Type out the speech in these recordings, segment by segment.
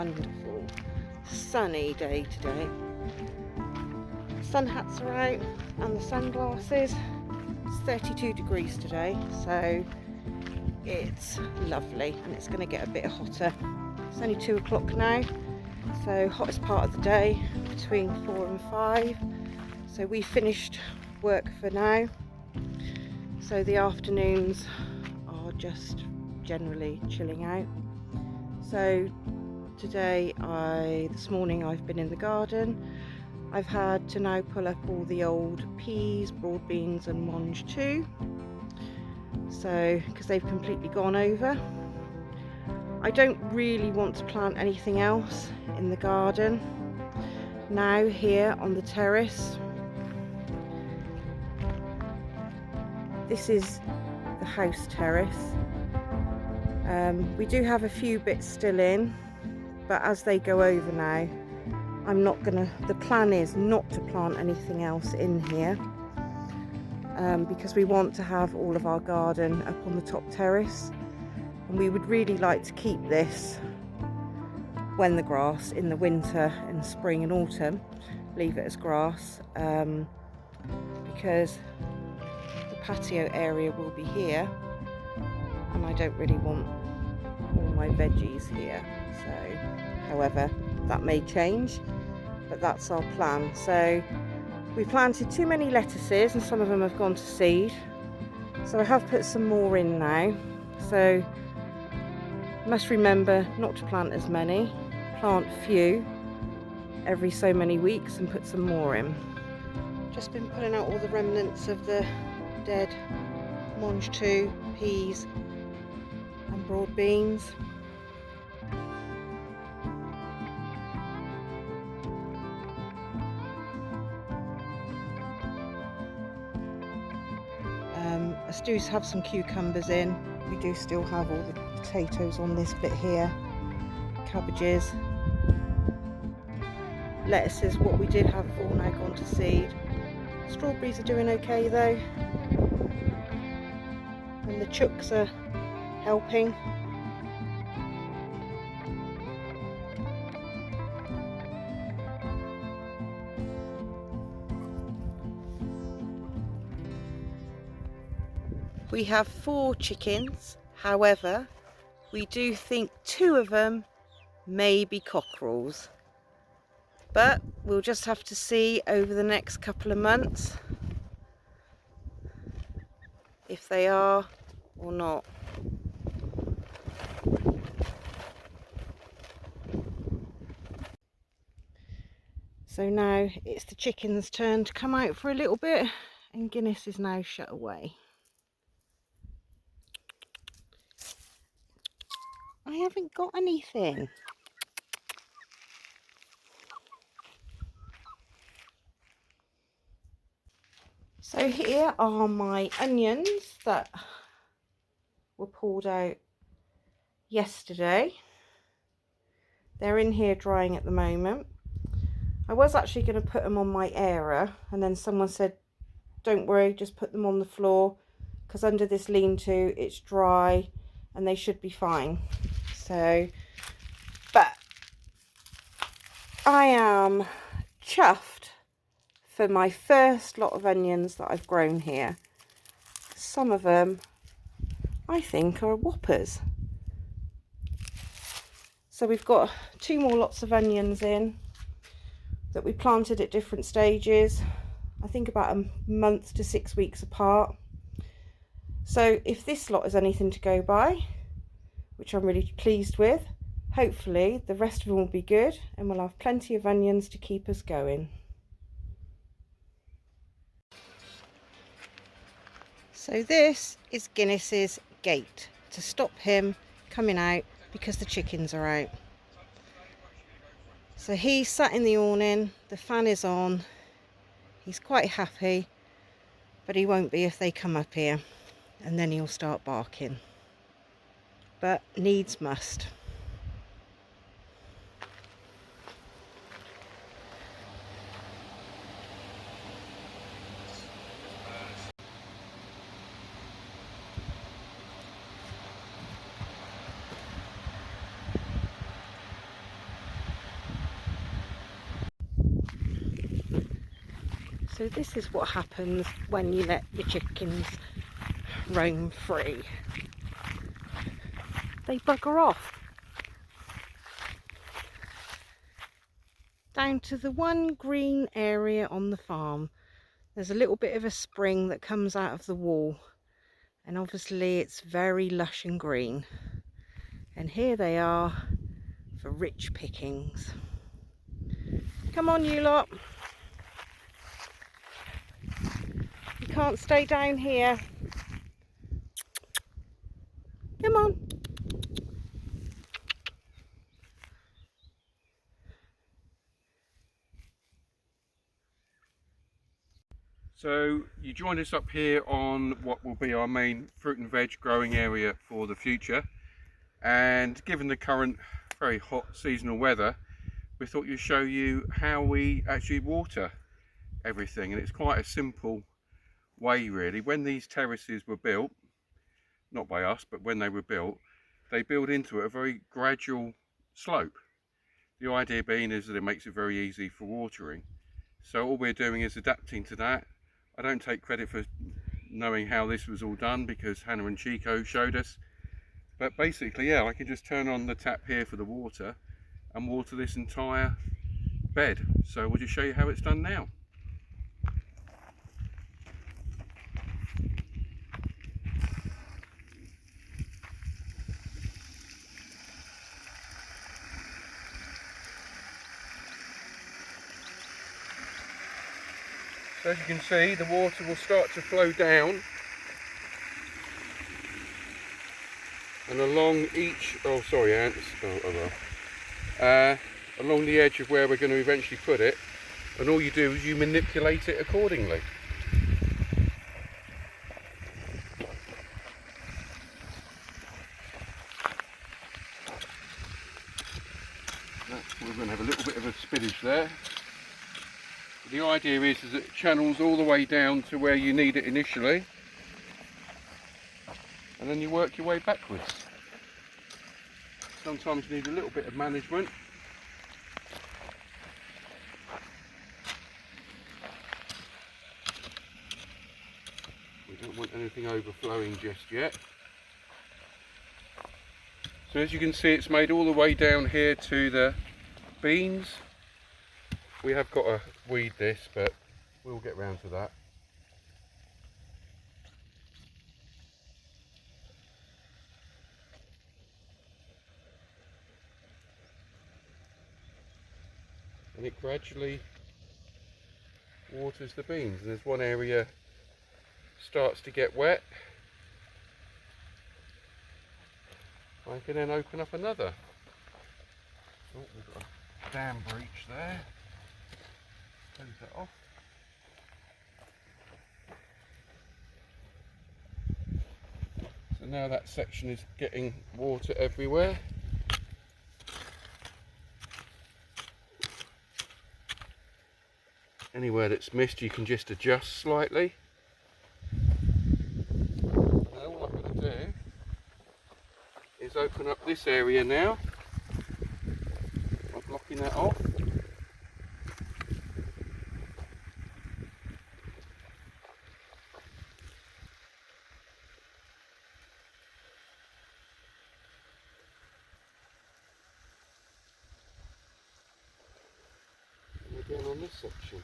wonderful sunny day today. Sun hats are out and the sunglasses. It's 32 degrees today, so it's lovely, and it's going to get a bit hotter. It's only 2 o'clock now, so hottest part of the day between 4 and 5. So we finished work for now, so the afternoons are just generally chilling out. So today, this morning I've been in the garden. I've had to now pull up all the old peas, broad beans and mange too, so because they've completely gone over. I don't really want to plant anything else in the garden now here on the terrace. This is the house terrace. We do have a few bits still in, but as they go over now, the plan is not to plant anything else in here, because we want to have all of our garden up on the top terrace, and we would really like to keep this when the grass in the winter and spring and autumn, leave it as grass, because the patio area will be here and I don't really want all my veggies here. So however, that may change, but that's our plan. So we planted too many lettuces and some of them have gone to seed, so I have put some more in now. So must remember not to plant as many, plant few every so many weeks and put some more in. Just been pulling out all the remnants of the dead mange too, peas and broad beans. I do have some cucumbers in. We do still have all the potatoes on this bit here, cabbages, lettuces, what we did have all now gone to seed. Strawberries are doing okay though, and the chooks are helping. We have 4 chickens, however, we do think 2 of them may be cockerels, but we'll just have to see over the next couple of months if they are or not. So now it's the chickens' turn to come out for a little bit, and Guinness is now shut away. I haven't got anything. So here are my onions that were pulled out yesterday. They're in here drying at the moment. I was actually going to put them on my airer, and then someone said, don't worry, just put them on the floor, because under this lean-to it's dry and they should be fine. So, but I am chuffed for my first lot of onions that I've grown here. Some of them I think are whoppers. So we've got 2 more lots of onions in that we planted at different stages, I think about a month to 6 weeks apart. So if this lot is anything to go by, which I'm really pleased with, hopefully the rest of them will be good and we'll have plenty of onions to keep us going. So this is Guinness's gate to stop him coming out because the chickens are out. So he's sat in the awning, the fan is on, he's quite happy, but he won't be if they come up here, and then he'll start barking. But needs must. So this is what happens when you let your chickens roam free. They bugger off. Down to the one green area on the farm. There's a little bit of a spring that comes out of the wall, and obviously it's very lush and green. And here they are for rich pickings. Come on, you lot. You can't stay down here. Come on. So you joined us up here on what will be our main fruit and veg growing area for the future, and given the current very hot seasonal weather, we thought we'd show you how we actually water everything. And it's quite a simple way really. When these terraces were built, not by us, but when they were built, they built into it a very gradual slope. The idea being is that it makes it very easy for watering. So all we're doing is adapting to that. I don't take credit for knowing how this was all done because Hannah and Chico showed us. But basically, yeah, I can just turn on the tap here for the water and water this entire bed. So we'll just show you how it's done now. So as you can see, the water will start to flow down and along each, along the edge of where we're going to eventually put it, and all you do is you manipulate it accordingly. We're going to have a little bit of a spillage there. The idea is that it channels all the way down to where you need it initially, and then you work your way backwards. Sometimes you need a little bit of management. We don't want anything overflowing just yet. So as you can see, it's made all the way down here to the beans. We have got to weed this, but we'll get round to that. And it gradually waters the beans, and as one area starts to get wet, I can then open up another. Oh, we've got a dam breach there. Close that off. So now that section is getting water everywhere. Anywhere that's missed you can just adjust slightly. Now all I'm going to do is open up this area now. I'm blocking that off. And again on this section.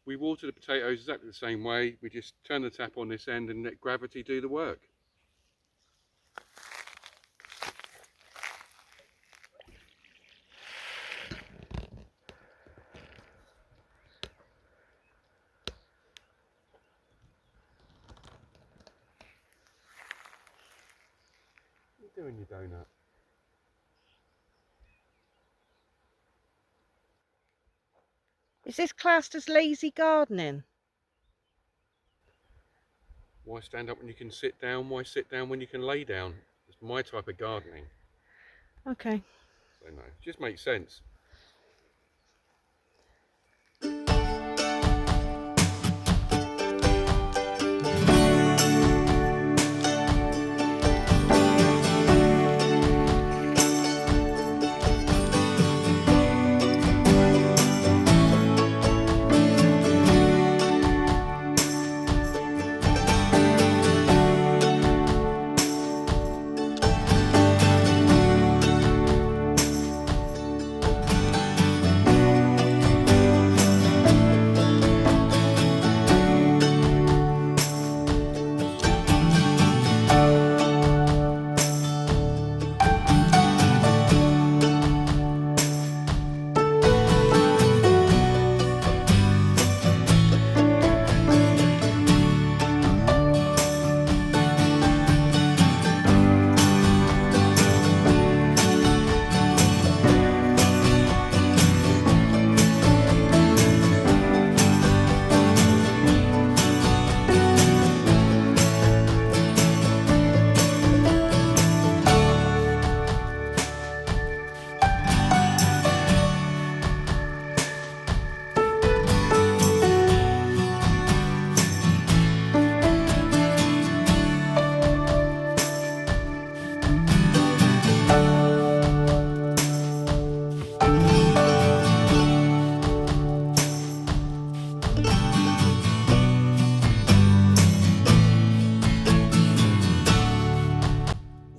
We water the potatoes exactly the same way. We just turn the tap on this end and let gravity do the work. What are you doing, you donut? Is this classed as lazy gardening? Why stand up when you can sit down? Why sit down when you can lay down? It's my type of gardening. Okay. So no, it just makes sense.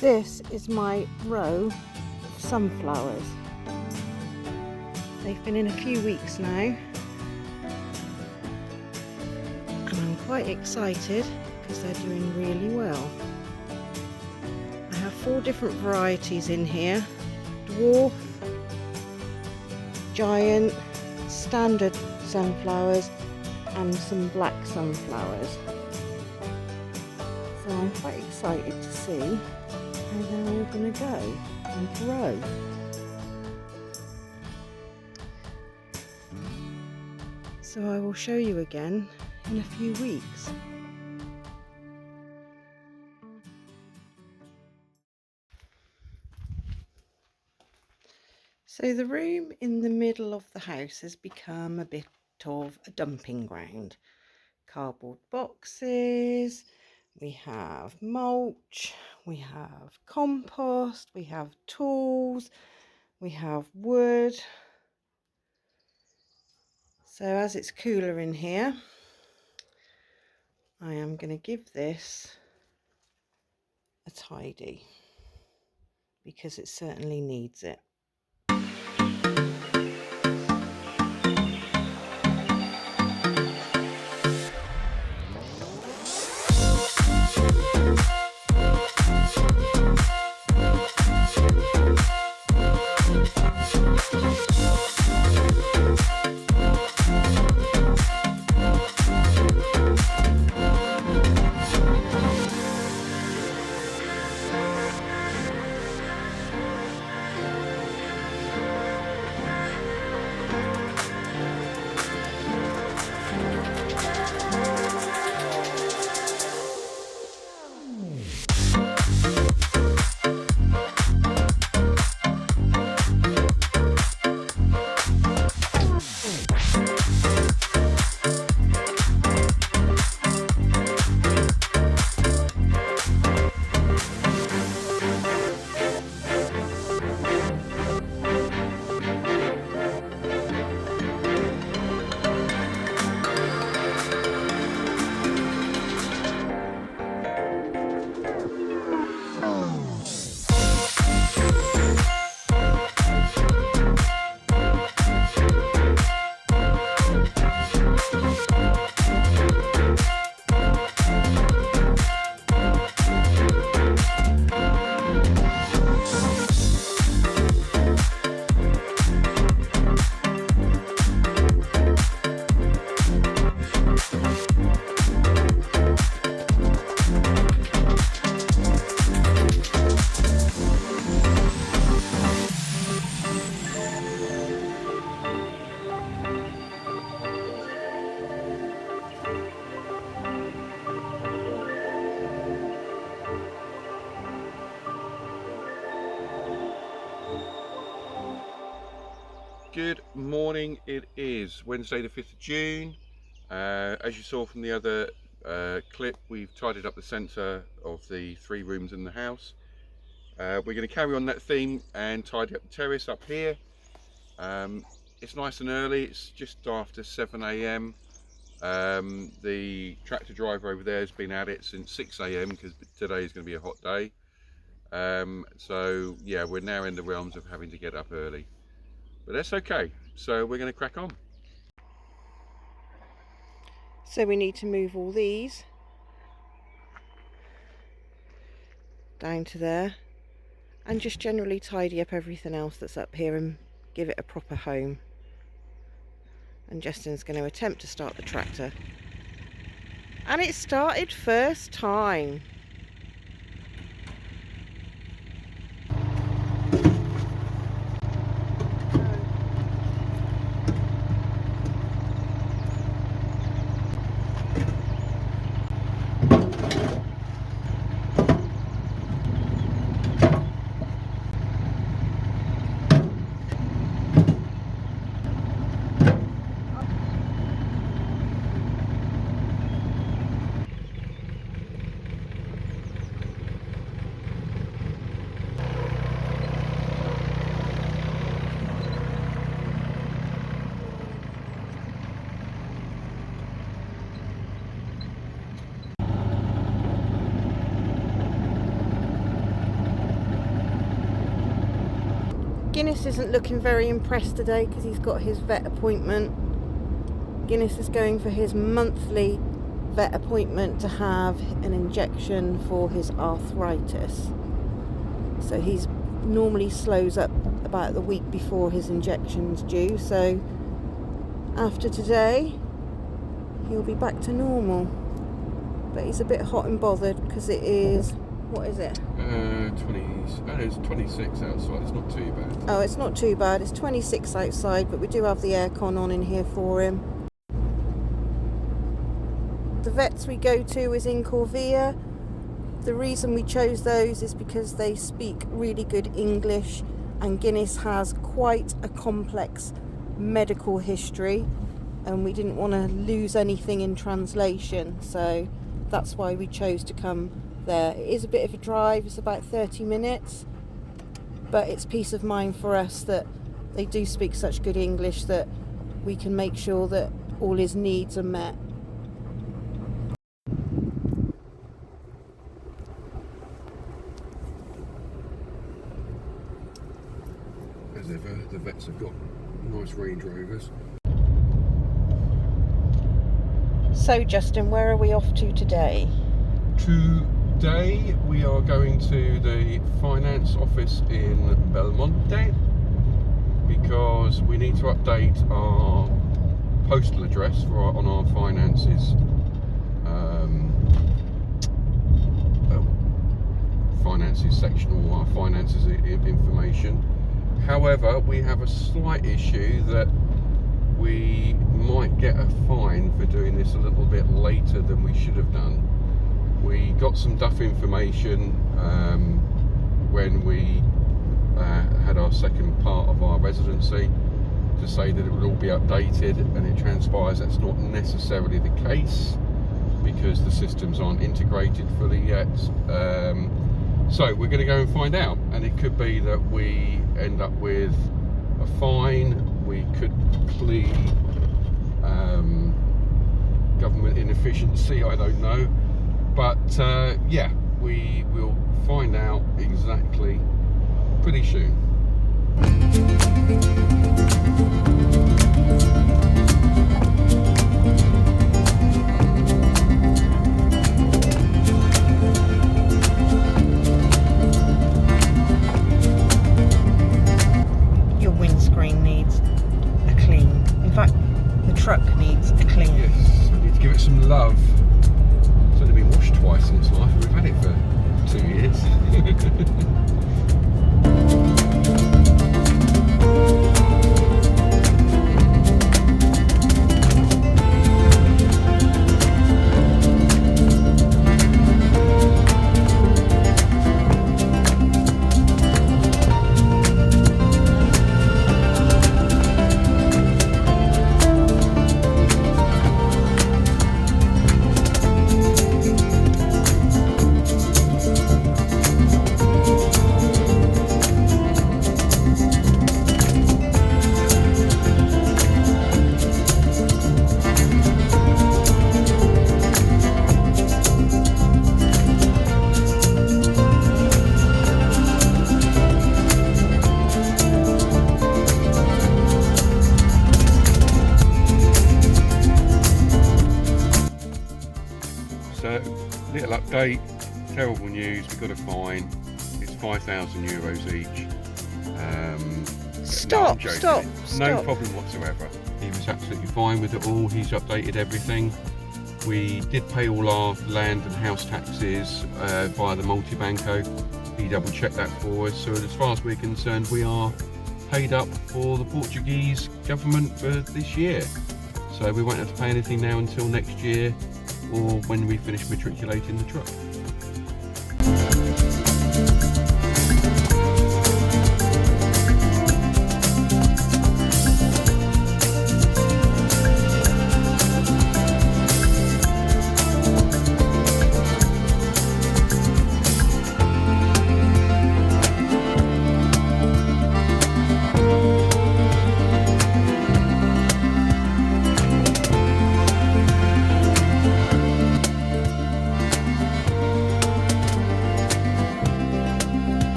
This is my row of sunflowers. They've been in a few weeks now, and I'm quite excited because they're doing really well. I have 4 different varieties in here: dwarf, giant, standard sunflowers, and some black sunflowers. So I'm quite excited to see how they're all going to go and grow. So I will show you again in a few weeks. So the room in the middle of the house has become a bit of a dumping ground. Cardboard boxes, we have mulch, we have compost, we have tools, we have wood. So as it's cooler in here, I am going to give this a tidy because it certainly needs it. Good morning. It is Wednesday the 5th of June. As you saw from the other clip, we've tidied up the centre of the 3 rooms in the house. We're going to carry on that theme and tidy up the terrace up here. It's nice and early, it's just after 7 AM. The tractor driver over there has been at it since 6 AM because today is going to be a hot day. So yeah, we're now in the realms of having to get up early, but that's okay. So we're going to crack on. So we need to move all these down to there and just generally tidy up everything else that's up here and give it a proper home. And Justin's going to attempt to start the tractor, and it started first time. Guinness isn't looking very impressed today because he's got his vet appointment. Guinness is going for his monthly vet appointment to have an injection for his arthritis. So he's normally slows up about the week before his injection's due. So after today, he'll be back to normal. But he's a bit hot and bothered because it is, what is it? 20. It's 26 outside. It's not too bad. Oh, it's not too bad. It's 26 outside, but we do have the aircon on in here for him. The vets we go to is in Corvia. The reason we chose those is because they speak really good English, and Guinness has quite a complex medical history, and we didn't want to lose anything in translation, so that's why we chose to come there. It is a bit of a drive, it's about 30 minutes, but it's peace of mind for us that they do speak such good English that we can make sure that all his needs are met. As ever, the vets have got nice Range Rovers. So Justin, where are we off to today? Today we are going to the finance office in Belmonte because we need to update our postal address on our finances finances section, or our finances information. However, we have a slight issue that we might get a fine for doing this a little bit later than we should have done. We got some duff information when we had our second part of our residency to say that it would all be updated, and it transpires that's not necessarily the case because the systems aren't integrated fully yet. So we're going to go and find out, and it could be that we end up with a fine. We could plead government inefficiency, I don't know. But yeah, we will find out exactly pretty soon. Your windscreen needs a clean. In fact, the truck needs a clean. Yes, I need to give it some love. It's only been washed twice in its life, and we've had it for 2 years. update, terrible news, we've got a fine. It's €5,000 each. No, I'm joking. Stop. No problem whatsoever. He was absolutely fine with it all. He's updated everything. We did pay all our land and house taxes via the multi-banco. He double checked that for us. So as far as we're concerned, we are paid up for the Portuguese government for this year. So we won't have to pay anything now until next year, or when we finish matriculating the truck.